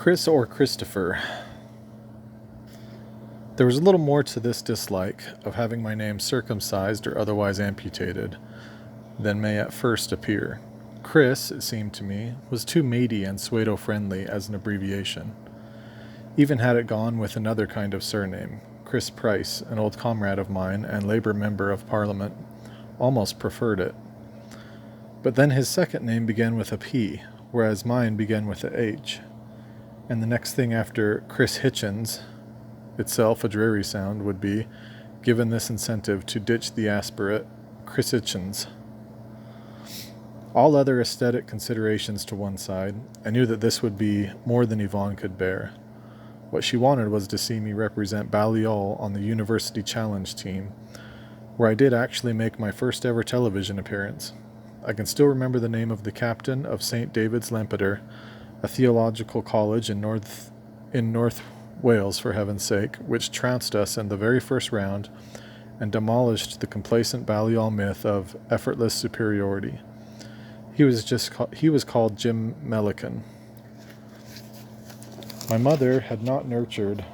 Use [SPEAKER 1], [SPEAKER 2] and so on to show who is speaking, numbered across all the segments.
[SPEAKER 1] Chris or Christopher. There was a little more to this dislike of having my name circumcised or otherwise amputated than may at first appear. Chris, it seemed to me, was too matey and pseudo-friendly as an abbreviation. Even had it gone with another kind of surname, Chris Price, an old comrade of mine and Labour member of Parliament, almost preferred it. But then his second name began with a P, whereas mine began with a H. And the next thing after Chris Hitchens, itself a dreary sound, would be, given this incentive to ditch the aspirate, Chris Hitchens. All other aesthetic considerations to one side, I knew that this would be more than Yvonne could bear. What she wanted was to see me represent Balliol on the University Challenge team, where I did actually make my first ever television appearance. I can still remember the name of the captain of St. David's Lampeter, a theological college in North Wales, for heaven's sake, which trounced us in the very first round and demolished the complacent Balliol myth of effortless superiority. He was called Jim Milliken. My mother had not nurtured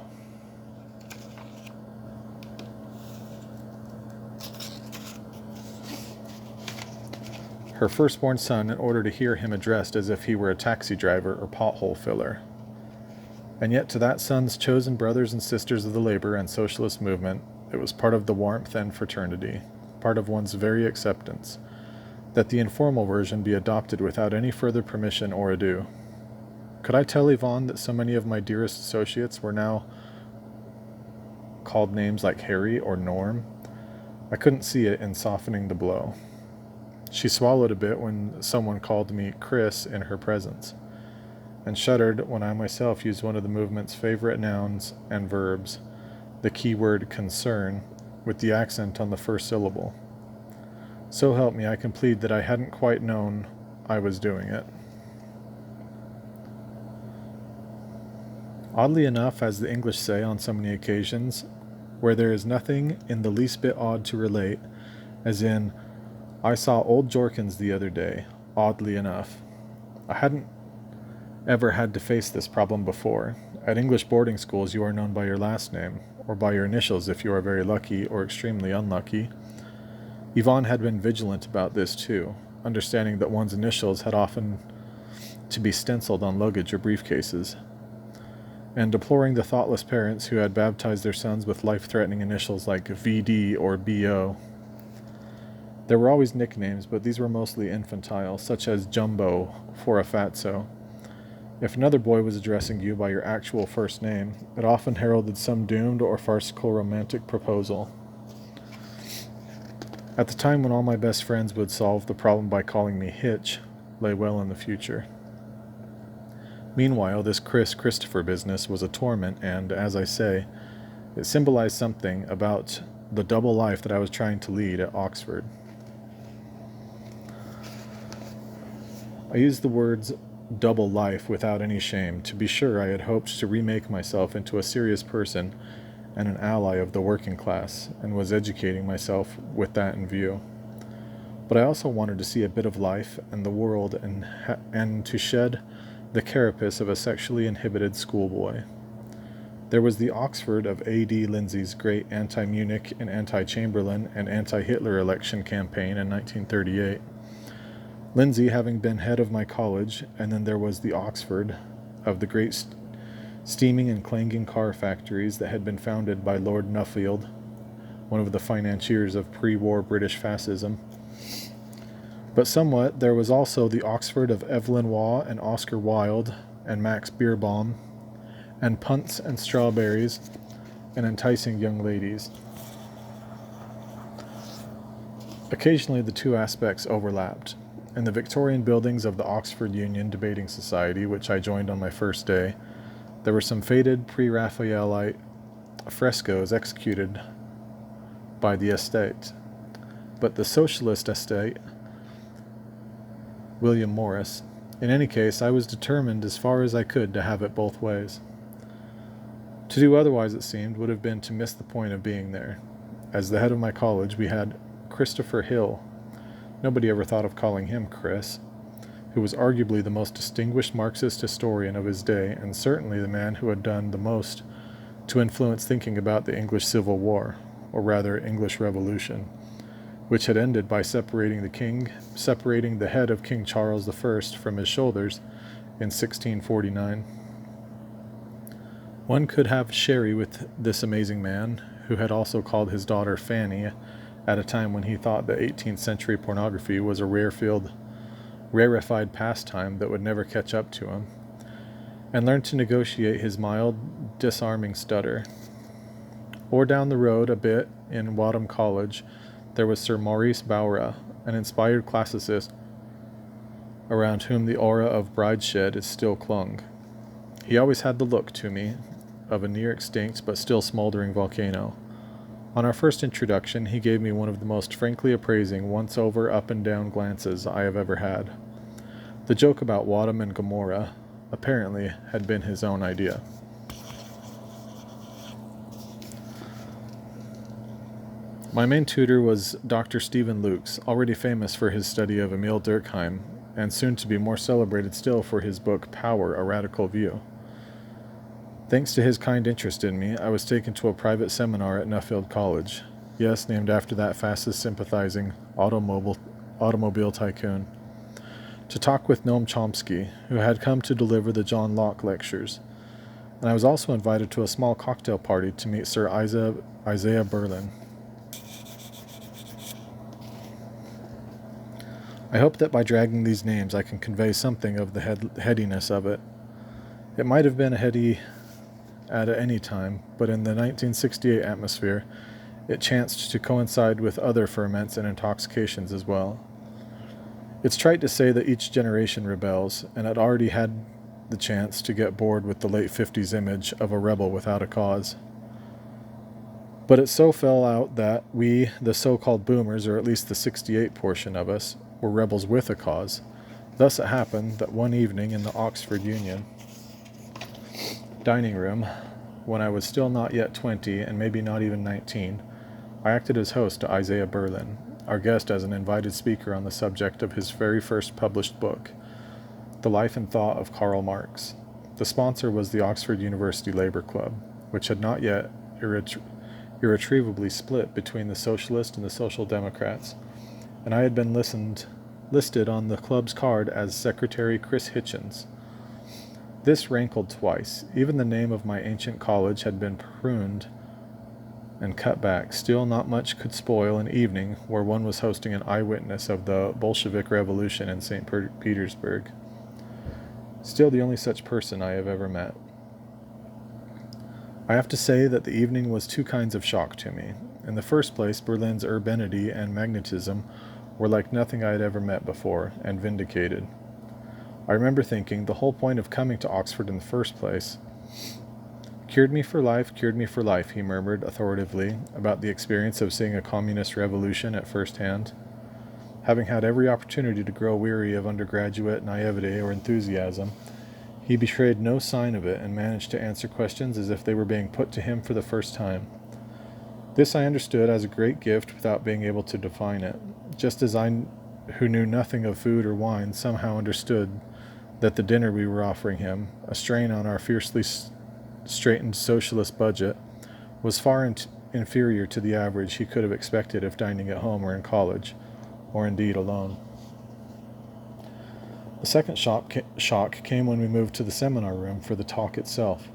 [SPEAKER 1] her firstborn son in order to hear him addressed as if he were a taxi driver or pothole filler. And yet to that son's chosen brothers and sisters of the labor and socialist movement, it was part of the warmth and fraternity, part of one's very acceptance, that the informal version be adopted without any further permission or ado. Could I tell Yvonne that so many of my dearest associates were now called names like Harry or Norm? I couldn't see it in softening the blow. She swallowed a bit when someone called me Chris in her presence, and shuddered when I myself used one of the movement's favorite nouns and verbs, the keyword concern, with the accent on the first syllable. So help me, I can plead that I hadn't quite known I was doing it. Oddly enough, as the English say on so many occasions, where there is nothing in the least bit odd to relate, as in, I saw old Jorkins the other day, oddly enough. I hadn't ever had to face this problem before. At English boarding schools, you are known by your last name, or by your initials if you are very lucky or extremely unlucky. Yvonne had been vigilant about this too, understanding that one's initials had often to be stenciled on luggage or briefcases, and deploring the thoughtless parents who had baptized their sons with life-threatening initials like VD or BO. There were always nicknames, but these were mostly infantile, such as Jumbo for a fatso. If another boy was addressing you by your actual first name, it often heralded some doomed or farcical romantic proposal. At the time when all my best friends would solve the problem by calling me Hitch, lay well in the future. Meanwhile, this Christopher business was a torment, and, as I say, it symbolized something about the double life that I was trying to lead at Oxford. I use the words double life without any shame. To be sure, I had hoped to remake myself into a serious person and an ally of the working class, and was educating myself with that in view. But I also wanted to see a bit of life and the world and to shed the carapace of a sexually inhibited schoolboy. There was the Oxford of A.D. Lindsay's great anti-Munich and anti-Chamberlain and anti-Hitler election campaign in 1938. Lindsay having been head of my college, and then there was the Oxford of the great steaming and clanging car factories that had been founded by Lord Nuffield, one of the financiers of pre-war British fascism. But somewhat there was also the Oxford of Evelyn Waugh and Oscar Wilde and Max Beerbohm, and punts and strawberries and enticing young ladies. Occasionally the two aspects overlapped. In the Victorian buildings of the Oxford Union Debating Society, which I joined on my first day, there were some faded pre-Raphaelite frescoes executed by the estate. But the socialist estate, William Morris. In any case, I was determined as far as I could to have it both ways. To do otherwise, it seemed, would have been to miss the point of being there. As the head of my college, we had Christopher Hill. Nobody ever thought of calling him Chris. who was arguably the most distinguished Marxist historian of his day and certainly the man who had done the most to influence thinking about the English Civil War, or rather English Revolution, which had ended by separating the head of King Charles I from his shoulders in 1649. One could have sherry with this amazing man, who had also called his daughter Fanny at a time when he thought that 18th century pornography was a rarefied pastime that would never catch up to him, and learn to negotiate his mild, disarming stutter. Or down the road a bit, in Wadham College, there was Sir Maurice Bowra, an inspired classicist around whom the aura of brideshead is still clung. He always had the look, to me, of a near-extinct but still smoldering volcano. On our first introduction, he gave me one of the most frankly appraising once-over up-and-down glances I have ever had. The joke about Wadham and Gomorrah apparently had been his own idea. My main tutor was Dr. Stephen Lukes, already famous for his study of Emile Durkheim, and soon to be more celebrated still for his book Power, A Radical View. Thanks to his kind interest in me, I was taken to a private seminar at Nuffield College, yes, named after that fastest sympathizing automobile tycoon, to talk with Noam Chomsky, who had come to deliver the John Locke lectures, and I was also invited to a small cocktail party to meet Sir Isaiah Berlin. I hope that by dragging these names I can convey something of the headiness of it. It might have been heady at any time, but in the 1968 atmosphere, it chanced to coincide with other ferments and intoxications as well. It's trite to say that each generation rebels, and I'd already had the chance to get bored with the late 50s image of a rebel without a cause. But it so fell out that we, the so-called boomers, or at least the 68 portion of us, were rebels with a cause. Thus it happened that one evening in the Oxford Union dining room, when I was still not yet 20 and maybe not even 19, I acted as host to Isaiah Berlin, our guest as an invited speaker on the subject of his very first published book, The Life and Thought of Karl Marx. The sponsor was the Oxford University Labour Club, which had not yet irretrievably split between the Socialists and the Social Democrats, and I had been listed on the club's card as Secretary Chris Hitchens. This rankled twice. Even the name of my ancient college had been pruned and cut back. Still, not much could spoil an evening where one was hosting an eyewitness of the Bolshevik Revolution in St. Petersburg. Still the only such person I have ever met. I have to say that the evening was two kinds of shock to me. In the first place, Berlin's urbanity and magnetism were like nothing I had ever met before, and vindicated. I remember thinking the whole point of coming to Oxford in the first place. Cured me for life, he murmured authoritatively about the experience of seeing a communist revolution at first hand. Having had every opportunity to grow weary of undergraduate naivete or enthusiasm, he betrayed no sign of it and managed to answer questions as if they were being put to him for the first time. This I understood as a great gift without being able to define it, just as I, who knew nothing of food or wine, somehow understood that the dinner we were offering him, a strain on our fiercely straightened socialist budget, was far inferior to the average he could have expected if dining at home or in college, or indeed alone. The second shock came when we moved to the seminar room for the talk itself.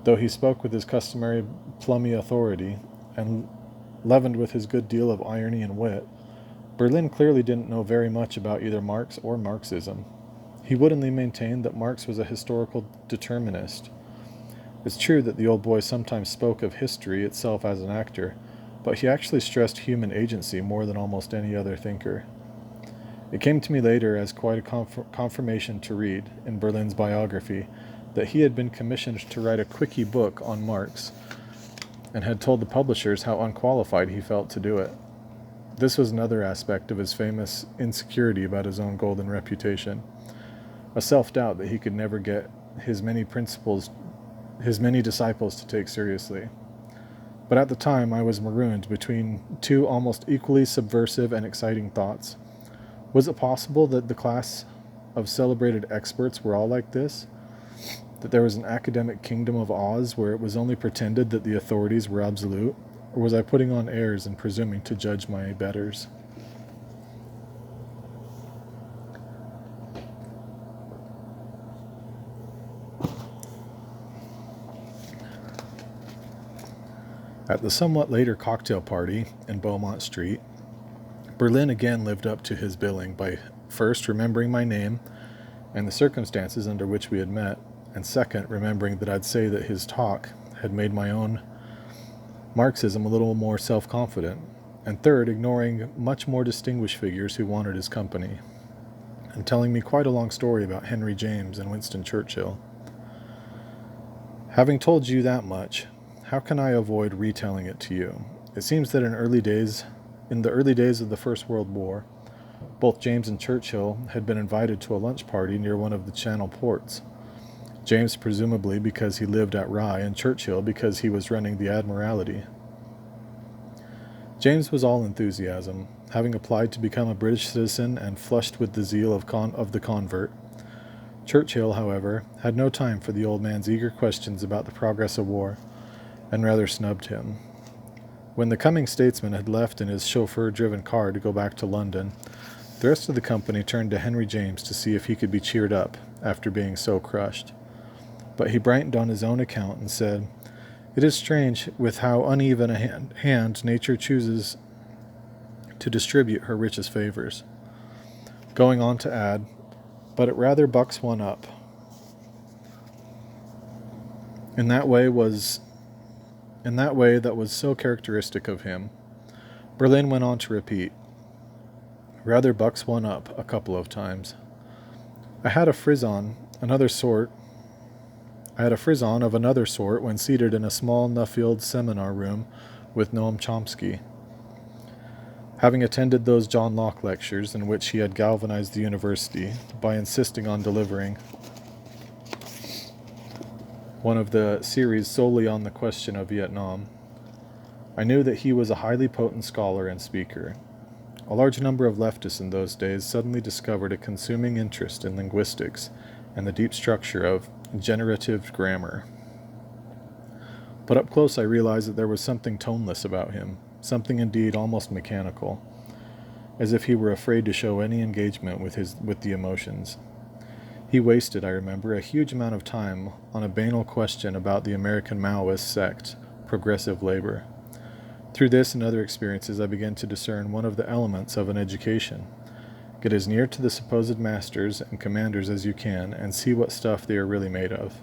[SPEAKER 1] Though he spoke with his customary plummy authority, and leavened with his good deal of irony and wit, Berlin clearly didn't know very much about either Marx or Marxism. He woodenly maintained that Marx was a historical determinist. It's true that the old boy sometimes spoke of history itself as an actor, but he actually stressed human agency more than almost any other thinker. It came to me later as quite a confirmation to read, in Berlin's biography, that he had been commissioned to write a quickie book on Marx, and had told the publishers how unqualified he felt to do it. This was another aspect of his famous insecurity about his own golden reputation, a self-doubt that he could never get his many disciples to take seriously. But at the time I was marooned between two almost equally subversive and exciting thoughts. Was it possible that the class of celebrated experts were all like this? That there was an academic kingdom of Oz where it was only pretended that the authorities were absolute? Or was I putting on airs and presuming to judge my betters? At the somewhat later cocktail party in Beaumont Street, Berlin again lived up to his billing by first remembering my name and the circumstances under which we had met, and second, remembering that I'd say that his talk had made my own Marxism a little more self-confident, and third, ignoring much more distinguished figures who wanted his company, and telling me quite a long story about Henry James and Winston Churchill. Having told you that much, how can I avoid retelling it to you? It seems that in the early days of the First World War, both James and Churchill had been invited to a lunch party near one of the Channel ports. James presumably because he lived at Rye, and Churchill because he was running the Admiralty. James was all enthusiasm, having applied to become a British citizen and flushed with the zeal of the convert. Churchill, however, had no time for the old man's eager questions about the progress of war, and rather snubbed him. When the coming statesman had left in his chauffeur-driven car to go back to London, the rest of the company turned to Henry James to see if he could be cheered up after being so crushed. But he brightened on his own account and said, "It is strange with how uneven a hand nature chooses to distribute her richest favors." Going on to add, "But it rather bucks one up." In that way that was so characteristic of him. Berlin went on to repeat, "Rather bucks one up," a couple of times. I had a frisson of another sort when seated in a small Nuffield seminar room with Noam Chomsky. Having attended those John Locke lectures in which he had galvanized the university by insisting on delivering one of the series solely on the question of Vietnam, I knew that he was a highly potent scholar and speaker. A large number of leftists in those days suddenly discovered a consuming interest in linguistics and the deep structure of generative grammar. But up close I realized that there was something toneless about him, something indeed almost mechanical, as if he were afraid to show any engagement with the emotions. He wasted, I remember, a huge amount of time on a banal question about the American Maoist sect, progressive labor. Through this and other experiences I began to discern one of the elements of an education. Get as near to the supposed masters and commanders as you can, and see what stuff they are really made of.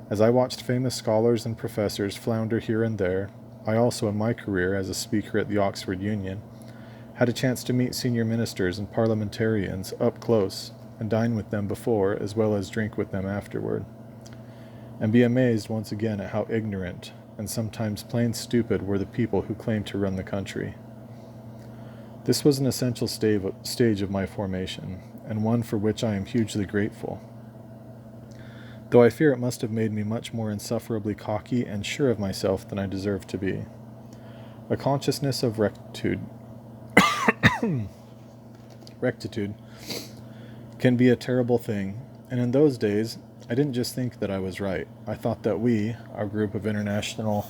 [SPEAKER 1] As I watched famous scholars and professors flounder here and there, I also, in my career as a speaker at the Oxford Union, had a chance to meet senior ministers and parliamentarians up close, and dine with them before as well as drink with them afterward, and be amazed once again at how ignorant and sometimes plain stupid were the people who claimed to run the country. This was an essential stage of my formation, and one for which I am hugely grateful, though I fear it must have made me much more insufferably cocky and sure of myself than I deserved to be. A consciousness of rectitude can be a terrible thing, and in those days I didn't just think that I was right. I thought that we, our group of international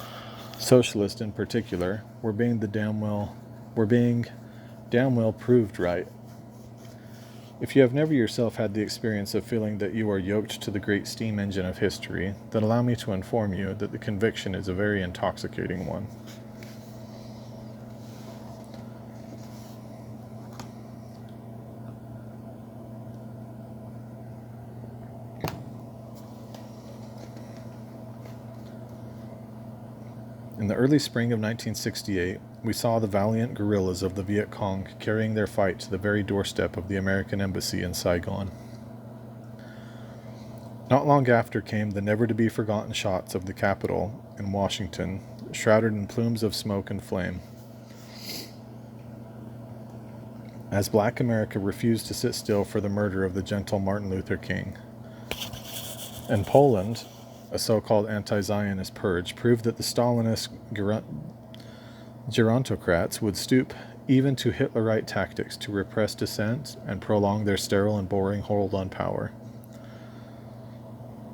[SPEAKER 1] socialists in particular, were being damn well proved right. If you have never yourself had the experience of feeling that you are yoked to the great steam engine of history, then allow me to inform you that the conviction is a very intoxicating one. In the early spring of 1968, we saw the valiant guerrillas of the Viet Cong carrying their fight to the very doorstep of the American embassy in Saigon. Not long after came the never-to-be-forgotten shots of the Capitol in Washington, shrouded in plumes of smoke and flame. As Black America refused to sit still for the murder of the gentle Martin Luther King. In Poland, a so-called anti-Zionist purge proved that the Stalinist gerontocrats would stoop even to Hitlerite tactics to repress dissent and prolong their sterile and boring hold on power.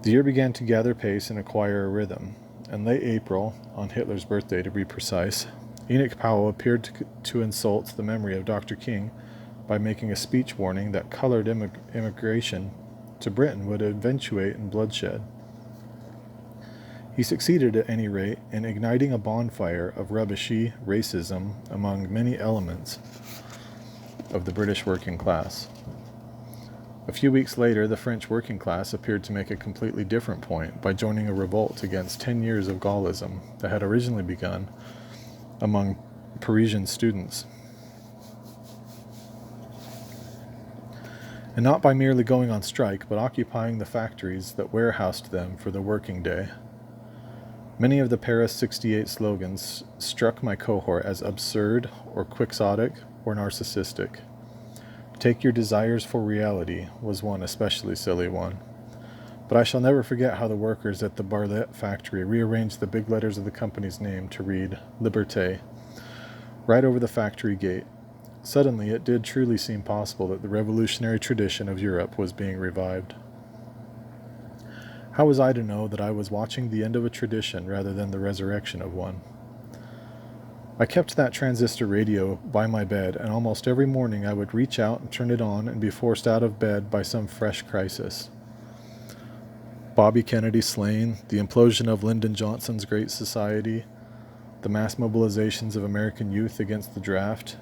[SPEAKER 1] The year began to gather pace and acquire a rhythm. In late April, on Hitler's birthday to be precise, Enoch Powell appeared to insult the memory of Dr. King by making a speech warning that colored immigration to Britain would eventuate in bloodshed. He succeeded, at any rate, in igniting a bonfire of rubbishy racism among many elements of the British working class. A few weeks later, the French working class appeared to make a completely different point by joining a revolt against 10 years of Gaullism that had originally begun among Parisian students. And not by merely going on strike, but occupying the factories that warehoused them for the working day. Many of the Paris 68 slogans struck my cohort as absurd or quixotic or narcissistic. Take your desires for reality was one especially silly one. But I shall never forget how the workers at the Barlet factory rearranged the big letters of the company's name to read Liberté right over the factory gate. Suddenly it did truly seem possible that the revolutionary tradition of Europe was being revived. How was I to know that I was watching the end of a tradition rather than the resurrection of one? I kept that transistor radio by my bed, and almost every morning I would reach out and turn it on and be forced out of bed by some fresh crisis. Bobby Kennedy slain, the implosion of Lyndon Johnson's Great Society, the mass mobilizations of American youth against the draft.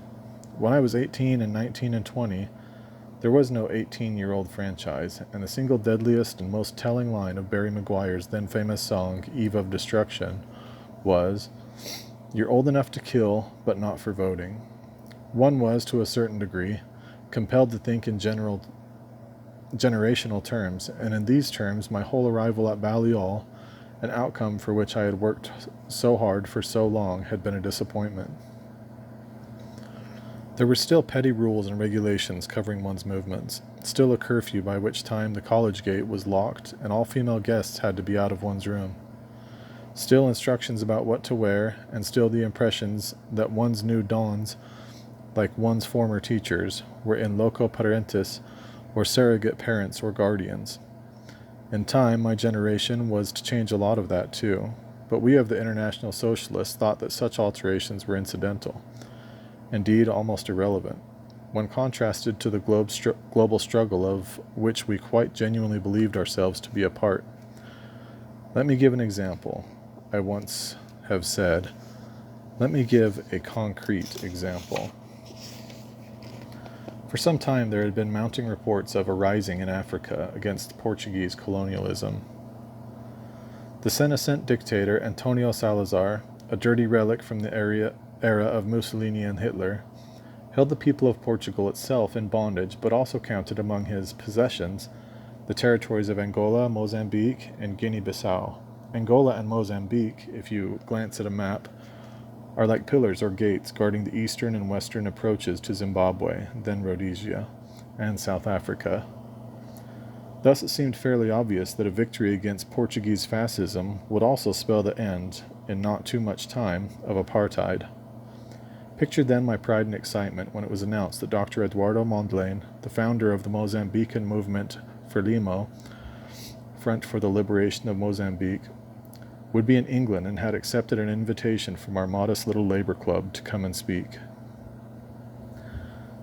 [SPEAKER 1] When I was 18 and 19 and 20, there was no 18-year-old franchise, and the single deadliest and most telling line of Barry McGuire's then famous song, Eve of Destruction, was, "You're old enough to kill, but not for voting." One was, to a certain degree, compelled to think in generational terms, and in these terms my whole arrival at Balliol, an outcome for which I had worked so hard for so long, had been a disappointment. There were still petty rules and regulations covering one's movements, still a curfew by which time the college gate was locked and all female guests had to be out of one's room. Still instructions about what to wear, and still the impressions that one's new dons, like one's former teachers, were in loco parentis, or surrogate parents or guardians. In time, my generation was to change a lot of that too, but we of the International Socialists thought that such alterations were incidental. Indeed, almost irrelevant, when contrasted to the global struggle of which we quite genuinely believed ourselves to be a part. Let me give an example. I once have said, let me give a concrete example. For some time there had been mounting reports of a rising in Africa against Portuguese colonialism. The senescent dictator Antonio Salazar, a dirty relic from the era of Mussolini and Hitler, held the people of Portugal itself in bondage, but also counted among his possessions the territories of Angola, Mozambique, and Guinea-Bissau. Angola and Mozambique, if you glance at a map, are like pillars or gates guarding the eastern and western approaches to Zimbabwe, then Rhodesia, and South Africa. Thus it seemed fairly obvious that a victory against Portuguese fascism would also spell the end, in not too much time, of apartheid. Picture then my pride and excitement when it was announced that Dr. Eduardo Mondlane, the founder of the Mozambican movement Frelimo, Front for the Liberation of Mozambique, would be in England and had accepted an invitation from our modest little labor club to come and speak.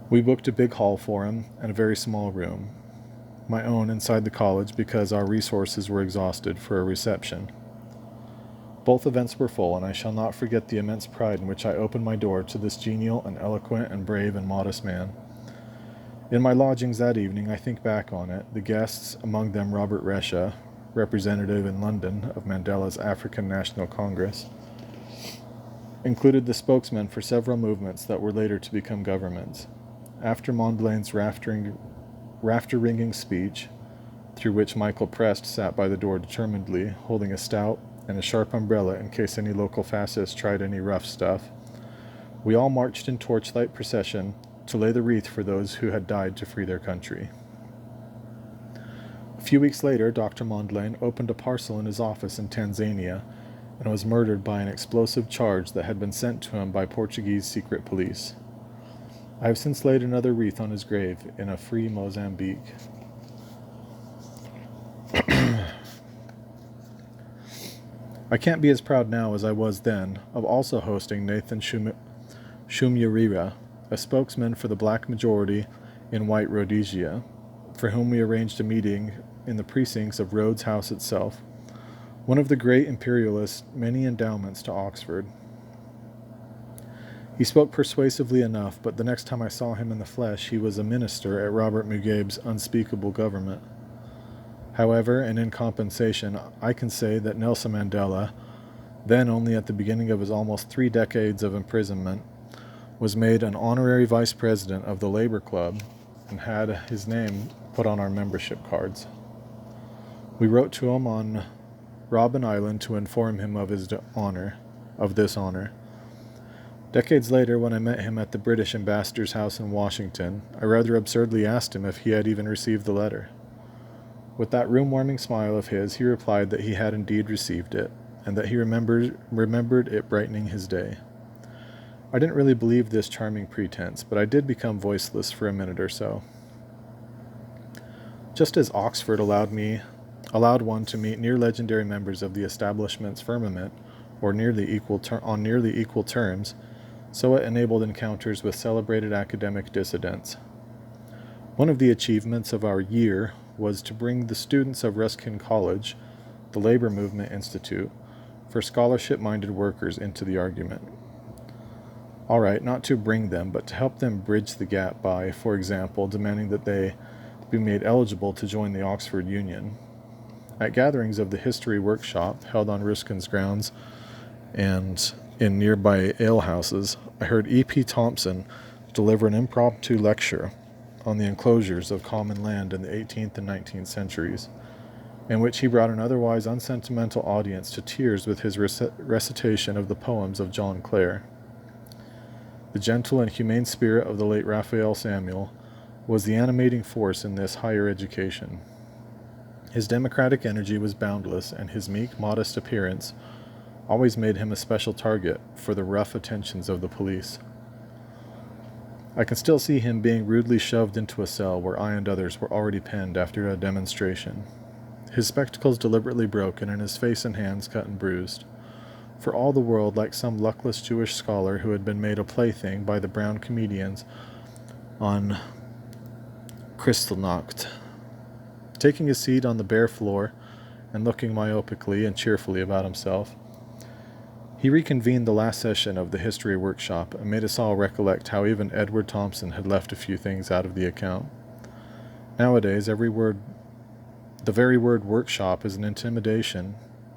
[SPEAKER 1] We booked a big hall for him and a very small room, my own inside the college because our resources were exhausted for a reception. Both events were full, and I shall not forget the immense pride in which I opened my door to this genial and eloquent and brave and modest man. In my lodgings that evening, I think back on it, the guests, among them Robert Resha, representative in London of Mandela's African National Congress, included the spokesmen for several movements that were later to become governments. After Mondlane's rafter-ringing speech, through which Michael Prest sat by the door determinedly, holding a stout and a sharp umbrella in case any local fascists tried any rough stuff, we all marched in torchlight procession to lay the wreath for those who had died to free their country. A few weeks later, Dr. Mondlane opened a parcel in his office in Tanzania and was murdered by an explosive charge that had been sent to him by Portuguese secret police. I have since laid another wreath on his grave in a free Mozambique. I can't be as proud now as I was then of also hosting Nathan Shumyarira, a spokesman for the black majority in White Rhodesia, for whom we arranged a meeting in the precincts of Rhodes House itself, one of the great imperialists' many endowments to Oxford. He spoke persuasively enough, but the next time I saw him in the flesh, he was a minister at Robert Mugabe's unspeakable government. However, and in compensation, I can say that Nelson Mandela, then only at the beginning of his almost 3 decades of imprisonment, was made an honorary vice president of the Labour Club and had his name put on our membership cards. We wrote to him on Robben Island to inform him of this honor. Decades later, when I met him at the British ambassador's house in Washington, I rather absurdly asked him if he had even received the letter. With that room-warming smile of his, he replied that he had indeed received it, and that he remembered it brightening his day. I didn't really believe this charming pretense, but I did become voiceless for a minute or so. Just as Oxford allowed one to meet near-legendary members of the establishment's firmament, or on nearly equal terms, so it enabled encounters with celebrated academic dissidents. One of the achievements of our year was to bring the students of Ruskin College, the Labor Movement Institute, for scholarship-minded workers into the argument. All right, not to bring them, but to help them bridge the gap by, for example, demanding that they be made eligible to join the Oxford Union. At gatherings of the History Workshop, held on Ruskin's grounds and in nearby alehouses, I heard E.P. Thompson deliver an impromptu lecture on the enclosures of common land in the 18th and 19th centuries, in which he brought an otherwise unsentimental audience to tears with his recitation of the poems of John Clare. The gentle and humane spirit of the late Raphael Samuel was the animating force in this higher education. His democratic energy was boundless, and his meek, modest appearance always made him a special target for the rough attentions of the police. I can still see him being rudely shoved into a cell where I and others were already penned after a demonstration, his spectacles deliberately broken and his face and hands cut and bruised, for all the world like some luckless Jewish scholar who had been made a plaything by the brown comedians on Kristallnacht. Taking his seat on the bare floor and looking myopically and cheerfully about himself, he reconvened the last session of the History Workshop and made us all recollect how even Edward Thompson had left a few things out of the account. Nowadays, the very word workshop is an intimation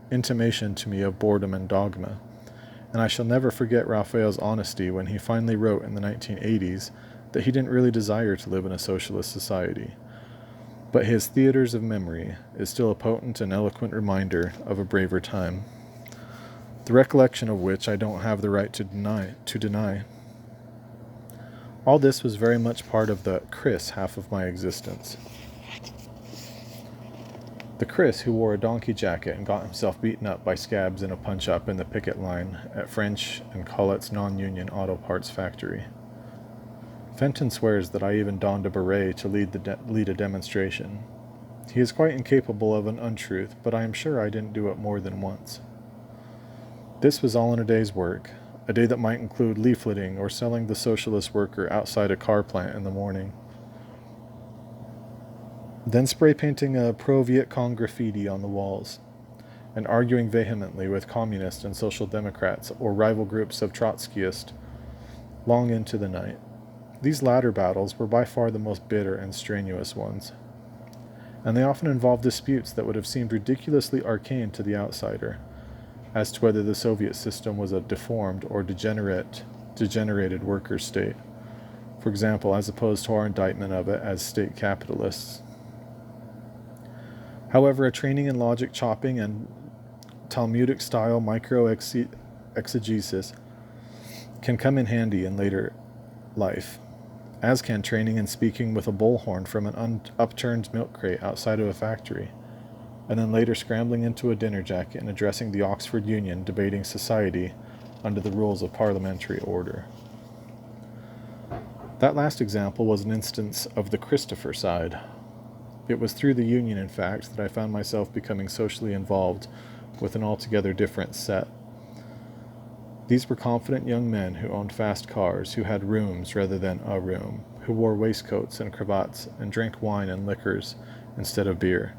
[SPEAKER 1] to me of boredom and dogma, and I shall never forget Raphael's honesty when he finally wrote in the 1980s that he didn't really desire to live in a socialist society. But his Theaters of Memory is still a potent and eloquent reminder of a braver time, the recollection of which I don't have the right to deny. All this was very much part of the Chris half of my existence. The Chris who wore a donkey jacket and got himself beaten up by scabs in a punch-up in the picket line at French and Collett's non-union auto parts factory. Fenton swears that I even donned a beret to lead a demonstration. He is quite incapable of an untruth, but I am sure I didn't do it more than once. This was all in a day's work, a day that might include leafleting or selling the socialist worker outside a car plant in the morning. Then spray painting a pro-Viet Cong graffiti on the walls, and arguing vehemently with communists and social democrats or rival groups of Trotskyists long into the night. These latter battles were by far the most bitter and strenuous ones, and they often involved disputes that would have seemed ridiculously arcane to the outsider, as to whether the Soviet system was a deformed or degenerated worker state, for example, as opposed to our indictment of it as state capitalists. However, a training in logic chopping and Talmudic-style micro-exegesis can come in handy in later life, as can training in speaking with a bullhorn from an upturned milk crate outside of a factory, and then later scrambling into a dinner jacket and addressing the Oxford Union debating society under the rules of parliamentary order. That last example was an instance of the Christopher side. It was through the union, in fact, that I found myself becoming socially involved with an altogether different set. These were confident young men who owned fast cars, who had rooms rather than a room, who wore waistcoats and cravats and drank wine and liquors instead of beer.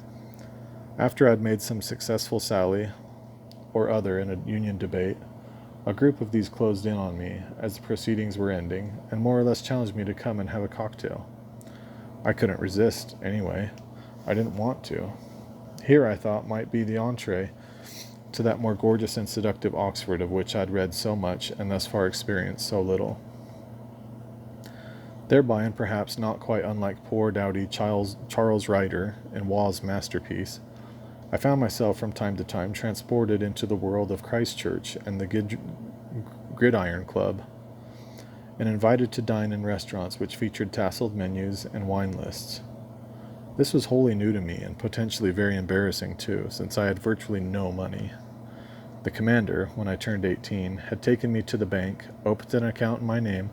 [SPEAKER 1] After I'd made some successful sally or other in a union debate, a group of these closed in on me as the proceedings were ending and more or less challenged me to come and have a cocktail. I couldn't resist, anyway. I didn't want to. Here, I thought, might be the entree to that more gorgeous and seductive Oxford of which I'd read so much and thus far experienced so little. Thereby, and perhaps not quite unlike poor dowdy Charles Ryder in Waugh's masterpiece, I found myself from time to time transported into the world of Christchurch and the Gridiron Club, and invited to dine in restaurants which featured tasseled menus and wine lists. This was wholly new to me and potentially very embarrassing too, since I had virtually no money. The commander, when I turned 18, had taken me to the bank, opened an account in my name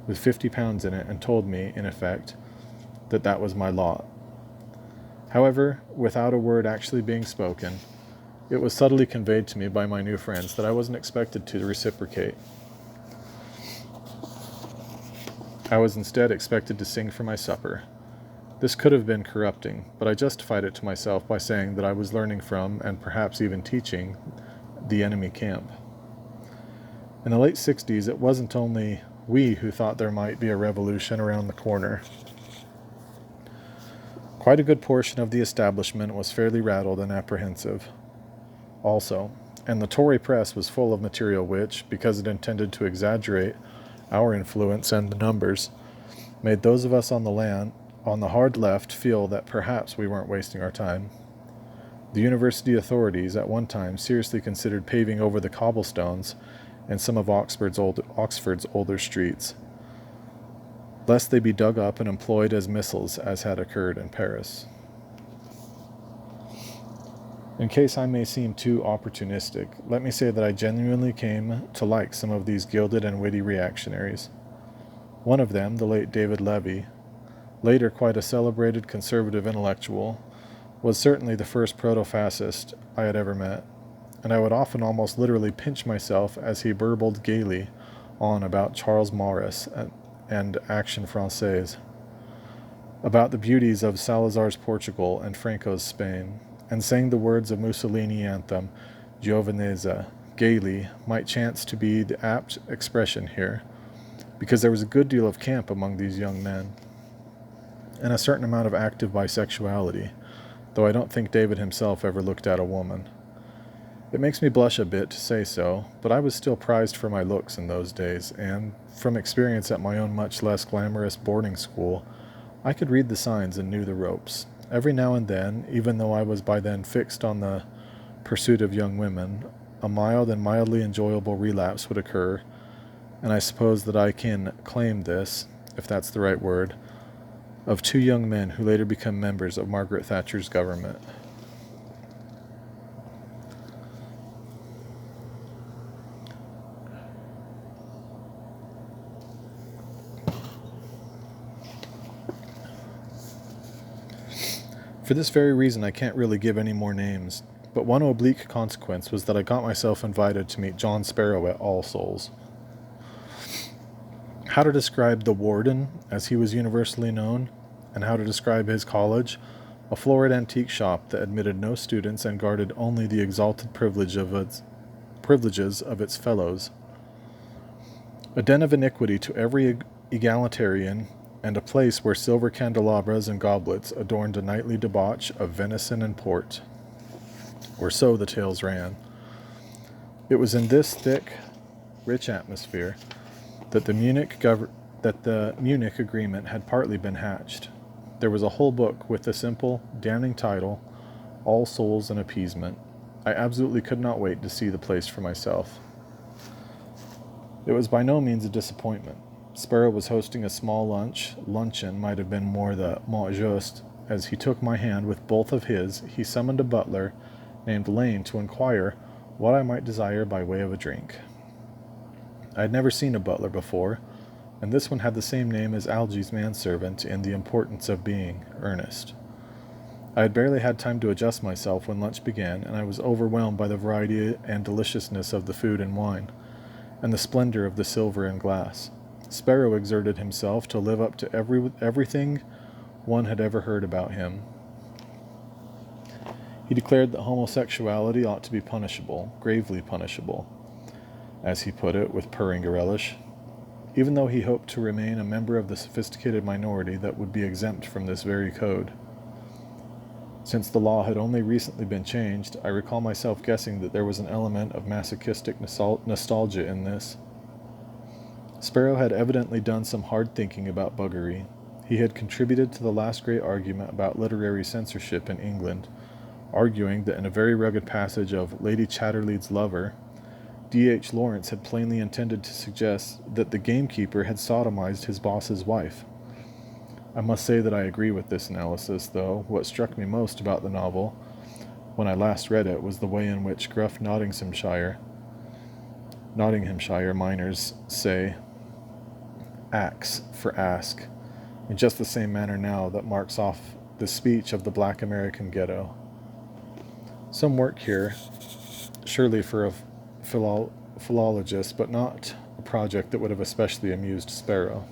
[SPEAKER 1] with £50 in it, and told me, in effect, that that was my lot. However, without a word actually being spoken, it was subtly conveyed to me by my new friends that I wasn't expected to reciprocate. I was instead expected to sing for my supper. This could have been corrupting, but I justified it to myself by saying that I was learning from, and perhaps even teaching, the enemy camp. In the late 60s, it wasn't only we who thought there might be a revolution around the corner. Quite a good portion of the establishment was fairly rattled and apprehensive, also, and the Tory press was full of material which, because it intended to exaggerate our influence and the numbers, made those of us on the hard left feel that perhaps we weren't wasting our time. The university authorities at one time seriously considered paving over the cobblestones in some of Oxford's older streets, lest they be dug up and employed as missiles, as had occurred in Paris. In case I may seem too opportunistic, let me say that I genuinely came to like some of these gilded and witty reactionaries. One of them, the late David Levy, later quite a celebrated conservative intellectual, was certainly the first proto-fascist I had ever met, and I would often almost literally pinch myself as he burbled gaily on about Charles Maurras and Action Française, about the beauties of Salazar's Portugal and Franco's Spain, and sang the words of Mussolini anthem Giovinezza gaily might chance to be the apt expression here, because there was a good deal of camp among these young men, and a certain amount of active bisexuality, though I don't think David himself ever looked at a woman. It makes me blush a bit to say so, but I was still prized for my looks in those days, and, from experience at my own much less glamorous boarding school, I could read the signs and knew the ropes. Every now and then, even though I was by then fixed on the pursuit of young women, a mild and mildly enjoyable relapse would occur, and I suppose that I can claim this, if that's the right word, of two young men who later become members of Margaret Thatcher's government. For this very reason, I can't really give any more names, but one oblique consequence was that I got myself invited to meet John Sparrow at All Souls. How to describe the Warden, as he was universally known, and how to describe his college, a florid antique shop that admitted no students and guarded only the exalted privileges of its fellows. A den of iniquity to every egalitarian, and a place where silver candelabras and goblets adorned a nightly debauch of venison and port. Or so the tales ran. It was in this thick, rich atmosphere that the Munich Agreement had partly been hatched. There was a whole book with the simple, damning title, All Souls and Appeasement. I absolutely could not wait to see the place for myself. It was by no means a disappointment. Sparrow was hosting a small luncheon might have been more the mot juste. As he took my hand with both of his, he summoned a butler named Lane to inquire what I might desire by way of a drink. I had never seen a butler before, and this one had the same name as Algy's manservant in The Importance of Being, Ernest. I had barely had time to adjust myself when lunch began, and I was overwhelmed by the variety and deliciousness of the food and wine, and the splendor of the silver and glass. Sparrow exerted himself to live up to everything one had ever heard about him. He declared that homosexuality ought to be punishable, gravely punishable, as he put it, with purring relish, even though he hoped to remain a member of the sophisticated minority that would be exempt from this very code. Since the law had only recently been changed, I recall myself guessing that there was an element of masochistic nostalgia in this. Sparrow had evidently done some hard thinking about buggery. He had contributed to the last great argument about literary censorship in England, arguing that in a very rugged passage of Lady Chatterley's Lover, D.H. Lawrence had plainly intended to suggest that the gamekeeper had sodomized his boss's wife. I must say that I agree with this analysis, though what struck me most about the novel, when I last read it, was the way in which gruff Nottinghamshire miners say axe for ask, in just the same manner now that marks off the speech of the black American ghetto. Some work here, surely for a philologist, but not a project that would have especially amused Sparrow.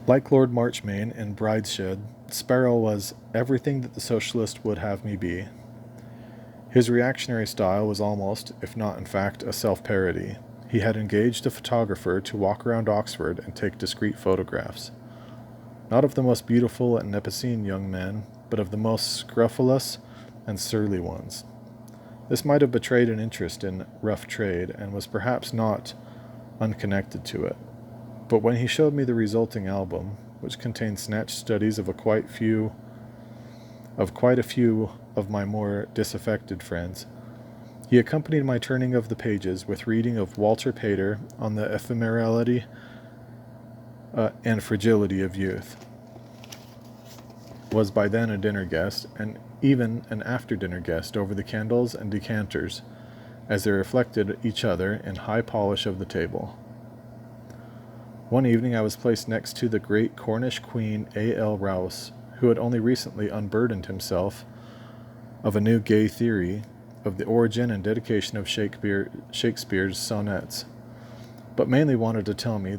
[SPEAKER 1] Like Lord Marchmain in Brideshead, Sparrow was everything that the socialist would have me be. His reactionary style was almost, if not in fact, a self-parody. He had engaged a photographer to walk around Oxford and take discreet photographs. Not of the most beautiful and epicene young men, but of the most scrofulous and surly ones. This might have betrayed an interest in rough trade, and was perhaps not unconnected to it. But when he showed me the resulting album, which contained snatched studies of quite a few of my more disaffected friends, he accompanied my turning of the pages with reading of Walter Pater on the ephemerality and fragility of youth. Was by then a dinner guest, and even an after-dinner guest over the candles and decanters, as they reflected each other in high polish of the table. One evening I was placed next to the great Cornish Queen A.L. Rouse, who had only recently unburdened himself of a new gay theory of the origin and dedication of Shakespeare's sonnets, but mainly wanted to tell me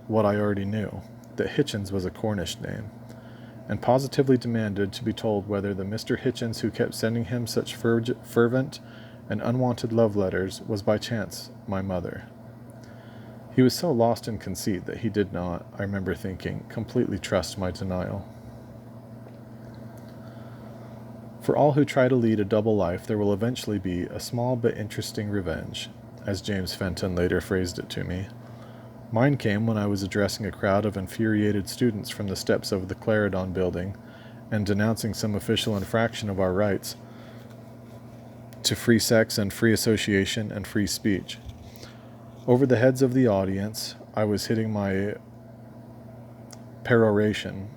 [SPEAKER 1] what I already knew, that Hitchens was a Cornish name, and positively demanded to be told whether the Mr. Hitchens who kept sending him such fervent and unwanted love letters was by chance my mother. He was so lost in conceit that he did not, I remember thinking, completely trust my denial. For all who try to lead a double life, there will eventually be a small but interesting revenge, as James Fenton later phrased it to me. Mine came when I was addressing a crowd of infuriated students from the steps of the Clarendon building and denouncing some official infraction of our rights to free sex and free association and free speech. Over the heads of the audience, I was hitting my peroration.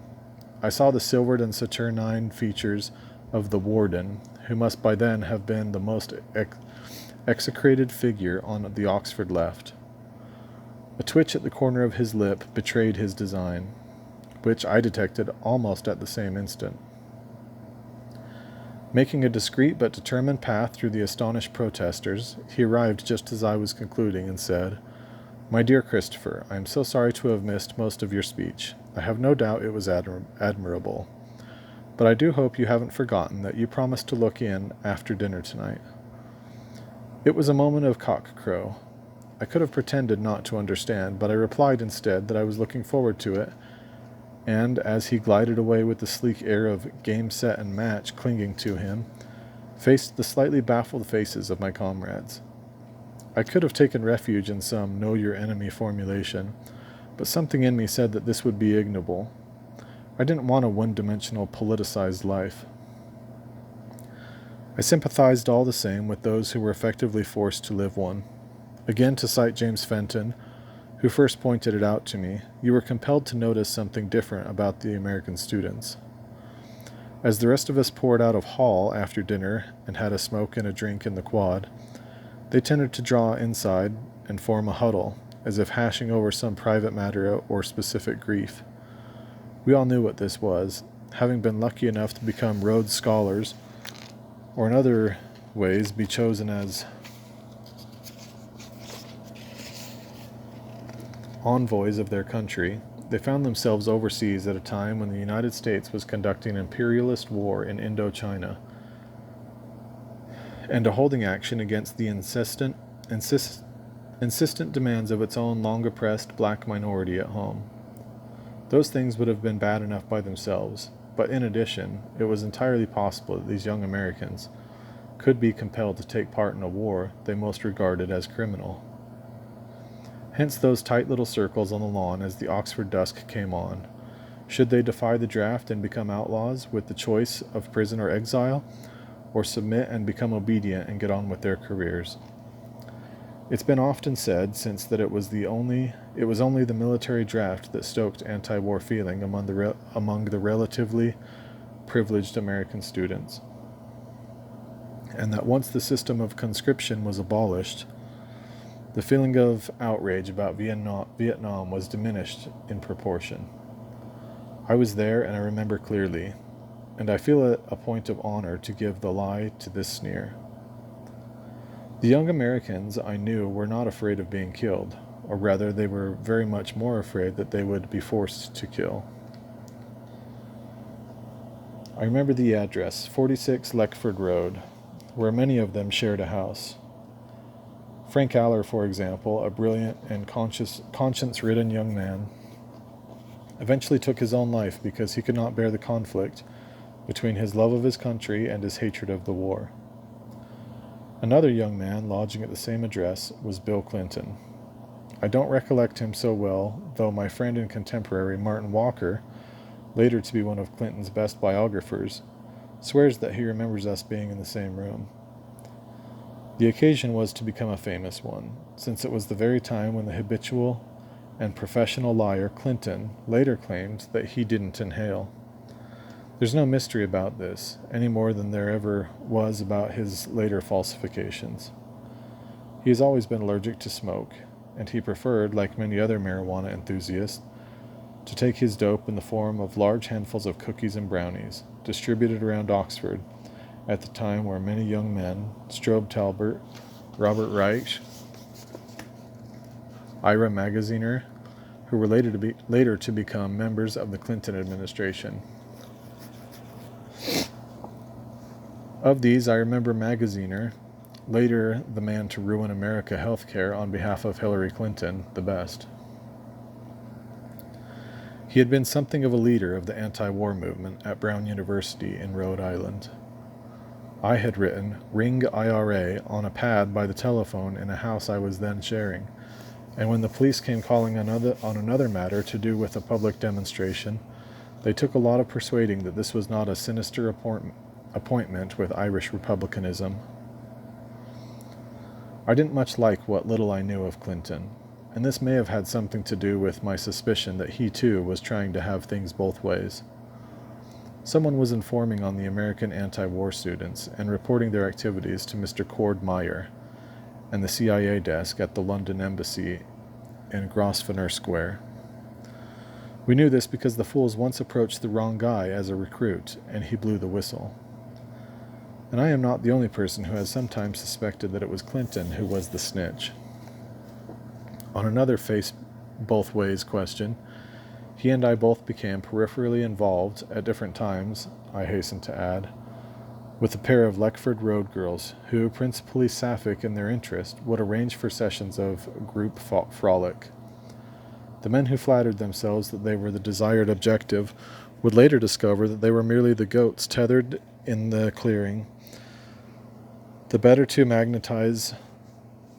[SPEAKER 1] I saw the silvered and saturnine features of the warden, who must by then have been the most execrated figure on the Oxford left. A twitch at the corner of his lip betrayed his design, which I detected almost at the same instant. Making a discreet but determined path through the astonished protesters, he arrived just as I was concluding and said, "My dear Christopher, I am so sorry to have missed most of your speech. I have no doubt it was admirable. But I do hope you haven't forgotten that you promised to look in after dinner tonight." It was a moment of cock-crow. I could have pretended not to understand, but I replied instead that I was looking forward to it, and as he glided away with the sleek air of game, set, and match clinging to him, faced the slightly baffled faces of my comrades. I could have taken refuge in some know-your-enemy formulation, but something in me said that this would be ignoble. I didn't want a one-dimensional politicized life. I sympathized all the same with those who were effectively forced to live one. Again, to cite James Fenton, who first pointed it out to me, you were compelled to notice something different about the American students. As the rest of us poured out of hall after dinner and had a smoke and a drink in the quad, they tended to draw inside and form a huddle, as if hashing over some private matter or specific grief. We all knew what this was, having been lucky enough to become Rhodes Scholars, or in other ways be chosen as envoys of their country. They found themselves overseas at a time when the United States was conducting imperialist war in Indochina and a holding action against the insistent demands of its own long-oppressed black minority at home. Those things would have been bad enough by themselves, but in addition, it was entirely possible that these young Americans could be compelled to take part in a war they most regarded as criminal. Hence those tight little circles on the lawn as the Oxford dusk came on. Should they defy the draft and become outlaws with the choice of prison or exile, or submit and become obedient and get on with their careers? It's been often said since that it was only the military draft that stoked anti-war feeling among the relatively privileged American students, and that once the system of conscription was abolished, the feeling of outrage about Vietnam was diminished in proportion. I was there, and I remember clearly, and I feel it a point of honor to give the lie to this sneer. The young Americans I knew were not afraid of being killed, or rather they were very much more afraid that they would be forced to kill. I remember the address, 46 Leckford Road, where many of them shared a house. Frank Aller, for example, a brilliant and conscience-ridden young man, eventually took his own life because he could not bear the conflict between his love of his country and his hatred of the war. Another young man lodging at the same address was Bill Clinton. I don't recollect him so well, though my friend and contemporary Martin Walker, later to be one of Clinton's best biographers, swears that he remembers us being in the same room. The occasion was to become a famous one, since it was the very time when the habitual and professional liar Clinton later claimed that he didn't inhale. There's no mystery about this, any more than there ever was about his later falsifications. He has always been allergic to smoke, and he preferred, like many other marijuana enthusiasts, to take his dope in the form of large handfuls of cookies and brownies, distributed around Oxford, at the time where many young men, Strobe Talbot, Robert Reich, Ira Magaziner, who were later to become members of the Clinton administration. Of these, I remember Magaziner, later the man to ruin America healthcare on behalf of Hillary Clinton, the best. He had been something of a leader of the anti-war movement at Brown University in Rhode Island. I had written "Ring IRA" on a pad by the telephone in a house I was then sharing, and when the police came calling on another matter to do with a public demonstration, they took a lot of persuading that this was not a sinister appointment with Irish republicanism. I didn't much like what little I knew of Clinton, and this may have had something to do with my suspicion that he too was trying to have things both ways. Someone was informing on the American anti-war students and reporting their activities to Mr. Cord Meyer and the CIA desk at the London Embassy in Grosvenor Square. We knew this because the fools once approached the wrong guy as a recruit, and he blew the whistle. And I am not the only person who has sometimes suspected that it was Clinton who was the snitch. On another face-both-ways question, he and I both became peripherally involved at different times, I hasten to add, with a pair of Leckford Road girls who, principally sapphic in their interest, would arrange for sessions of group frolic. The men who flattered themselves that they were the desired objective would later discover that they were merely the goats tethered in the clearing, the better to magnetize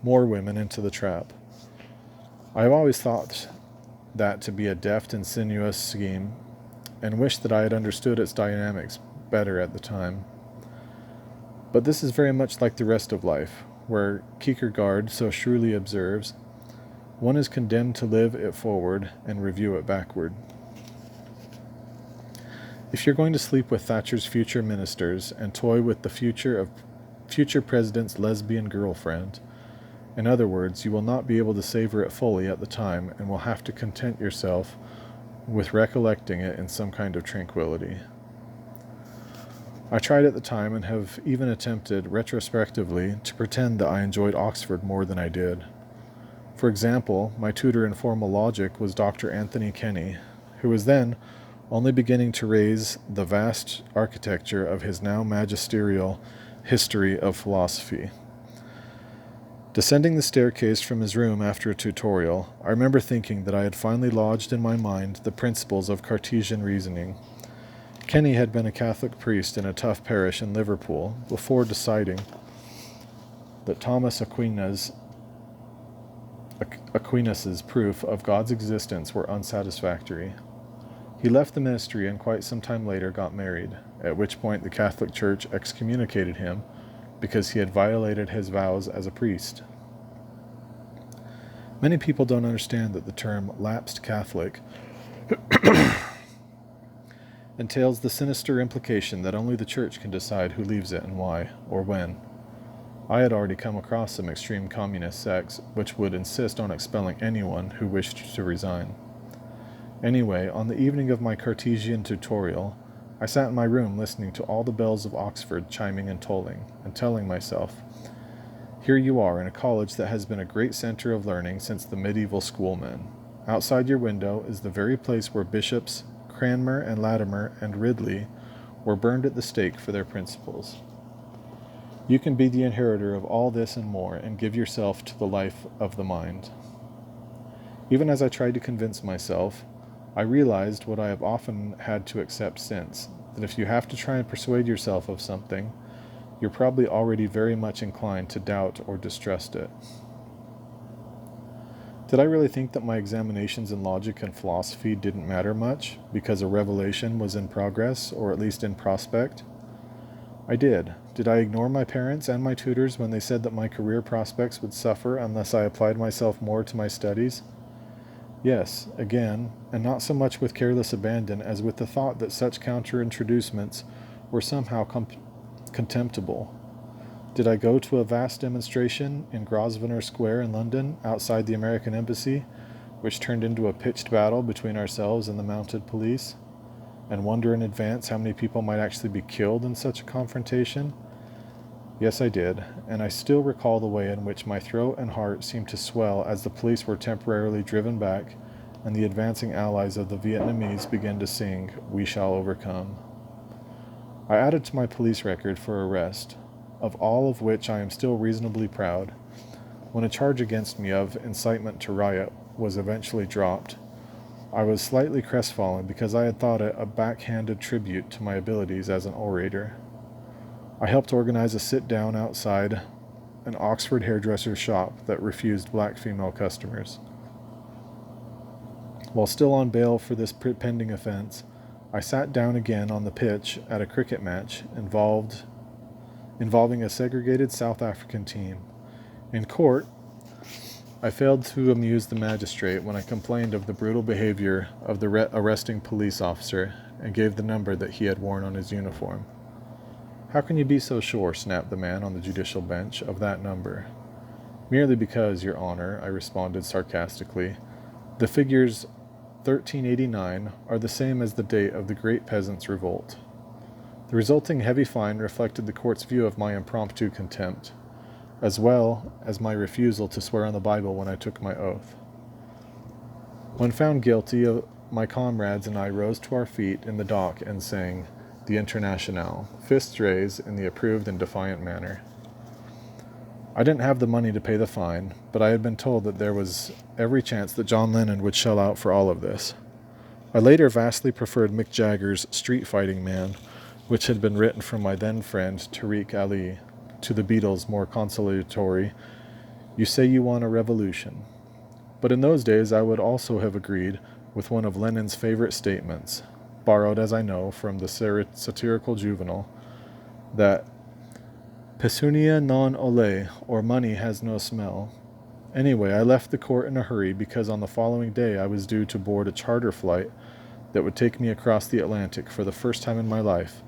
[SPEAKER 1] more women into the trap. I have always thought that to be a deft and sinuous scheme, and wished that I had understood its dynamics better at the time. But this is very much like the rest of life, where Kierkegaard so shrewdly observes, one is condemned to live it forward and review it backward. If you're going to sleep with Thatcher's future ministers and toy with the future president's lesbian girlfriend, In other words, you will not be able to savor it fully at the time and will have to content yourself with recollecting it in some kind of tranquility. I tried at the time and have even attempted retrospectively to pretend that I enjoyed Oxford more than I did. For example, my tutor in formal logic was Dr. Anthony Kenny, who was then only beginning to raise the vast architecture of his now magisterial History of Philosophy. Descending the staircase from his room after a tutorial, I remember thinking that I had finally lodged in my mind the principles of Cartesian reasoning. Kenny had been a Catholic priest in a tough parish in Liverpool before deciding that Thomas Aquinas's proof of God's existence were unsatisfactory. He left the ministry and quite some time later got married, at which point the Catholic Church excommunicated him because he had violated his vows as a priest. Many people don't understand that the term lapsed Catholic entails the sinister implication that only the Church can decide who leaves it and why, or when. I had already come across some extreme communist sects which would insist on expelling anyone who wished to resign. Anyway, on the evening of my Cartesian tutorial, I sat in my room listening to all the bells of Oxford chiming and tolling, and telling myself, here you are in a college that has been a great center of learning since the medieval schoolmen. Outside your window is the very place where bishops Cranmer and Latimer and Ridley were burned at the stake for their principles. You can be the inheritor of all this and more and give yourself to the life of the mind. Even as I tried to convince myself, I realized what I have often had to accept since, that if you have to try and persuade yourself of something, you're probably already very much inclined to doubt or distrust it. Did I really think that my examinations in logic and philosophy didn't matter much because a revelation was in progress, or at least in prospect? I did. Did I ignore my parents and my tutors when they said that my career prospects would suffer unless I applied myself more to my studies? Yes, again, and not so much with careless abandon as with the thought that such counter-introducements were somehow contemptible. Did I go to a vast demonstration in Grosvenor Square in London, outside the American Embassy, which turned into a pitched battle between ourselves and the mounted police, and wonder in advance how many people might actually be killed in such a confrontation? Yes, I did, and I still recall the way in which my throat and heart seemed to swell as the police were temporarily driven back and the advancing allies of the Vietnamese began to sing, "We Shall Overcome." I added to my police record for arrest, of all of which I am still reasonably proud. When a charge against me of incitement to riot was eventually dropped, I was slightly crestfallen because I had thought it a backhanded tribute to my abilities as an orator. I helped organize a sit-down outside an Oxford hairdresser's shop that refused black female customers. While still on bail for this pending offense, I sat down again on the pitch at a cricket match involving a segregated South African team. In court, I failed to amuse the magistrate when I complained of the brutal behavior of the arresting police officer and gave the number that he had worn on his uniform. "How can you be so sure," snapped the man on the judicial bench, "of that number?" "Merely because, Your Honor," I responded sarcastically, "the figures 1389 are the same as the date of the Great Peasants' Revolt." The resulting heavy fine reflected the court's view of my impromptu contempt, as well as my refusal to swear on the Bible when I took my oath. When found guilty, my comrades and I rose to our feet in the dock and sang the Internationale, fists raised in the approved and defiant manner. I didn't have the money to pay the fine, but I had been told that there was every chance that John Lennon would shell out for all of this. I later vastly preferred Mick Jagger's Street Fighting Man, which had been written from my then friend Tariq Ali, to the Beatles' more consolatory, "You say you want a revolution." But in those days I would also have agreed with one of Lennon's favorite statements, borrowed as I know from the satirical Juvenal, that "Pecunia non ole," or money has no smell. Anyway, I left the court in a hurry because on the following day I was due to board a charter flight that would take me across the Atlantic for the first time in my life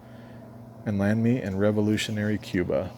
[SPEAKER 1] and land me in revolutionary Cuba.